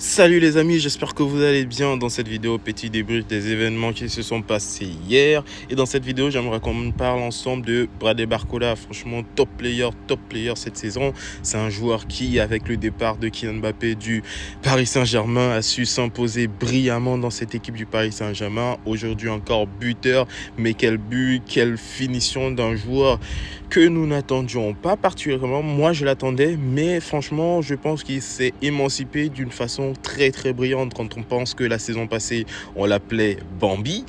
Salut les amis, j'espère que vous allez bien. Dans cette vidéo, petit débrief des événements qui se sont passés hier. Et dans cette vidéo, j'aimerais qu'on parle ensemble de Bradley Barcola. Franchement, top player cette saison. C'est un joueur qui, avec le départ de Kylian Mbappé du Paris Saint-Germain, a su s'imposer brillamment dans cette équipe du Paris Saint-Germain. Aujourd'hui encore buteur, mais quel but, quelle finition d'un joueur que nous n'attendions pas particulièrement. Moi, je l'attendais, mais franchement, je pense qu'il s'est émancipé d'une façon très brillante. Quand on pense que la saison passée, on l'appelait Bambi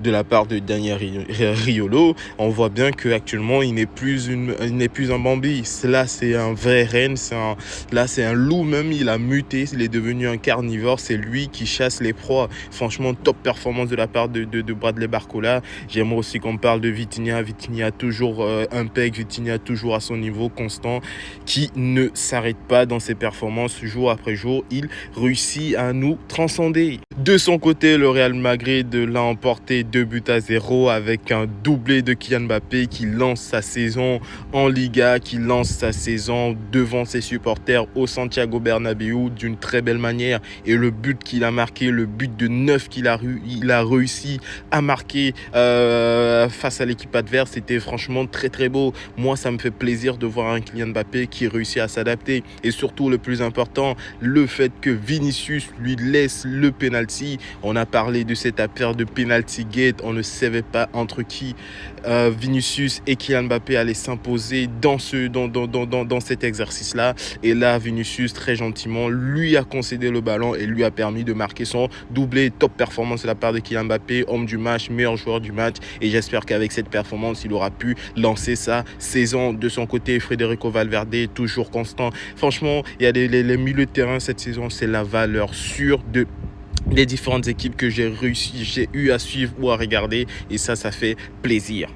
de la part de Daniel Riolo, on voit bien qu'actuellement il n'est plus un Bambi. Là c'est un vrai renne, c'est un loup même. Il a muté, il est devenu un carnivore. C'est lui qui chasse les proies. Franchement, top performance de la part de Bradley Barcola. J'aimerais aussi qu'on parle de Vitinha. Vitinha toujours impec, Vitinha toujours à son niveau constant, qui ne s'arrête pas dans ses performances jour après jour. Il réussit à nous transcender. De son côté, le Real Madrid l'a emporté 2-0 avec un doublé de Kylian Mbappé qui lance sa saison en Liga, qui lance sa saison devant ses supporters au Santiago Bernabéu d'une très belle manière. Et le but qu'il a marqué, le but de 9 qu'il a réussi à marquer face à l'équipe adverse, c'était franchement très beau. Moi, ça me fait plaisir de voir un Kylian Mbappé qui réussit à s'adapter. Et surtout, le plus important, le fait que Vinicius lui laisse le penalty. On a parlé de cette affaire de penalty gate. On ne savait pas entre qui Vinicius et Kylian Mbappé allaient s'imposer dans cet exercice-là. Et là, Vinicius, très gentiment, lui a concédé le ballon et lui a permis de marquer son doublé. Top performance de la part de Kylian Mbappé, homme du match, meilleur joueur du match. Et j'espère qu'avec cette performance, il aura pu lancer sa saison. De son côté, Federico Valverde, toujours constant. Franchement, il y a les milieux de terrain cette saison, c'est la valeur sûre des différentes équipes que j'ai eu à suivre ou à regarder, et ça fait plaisir.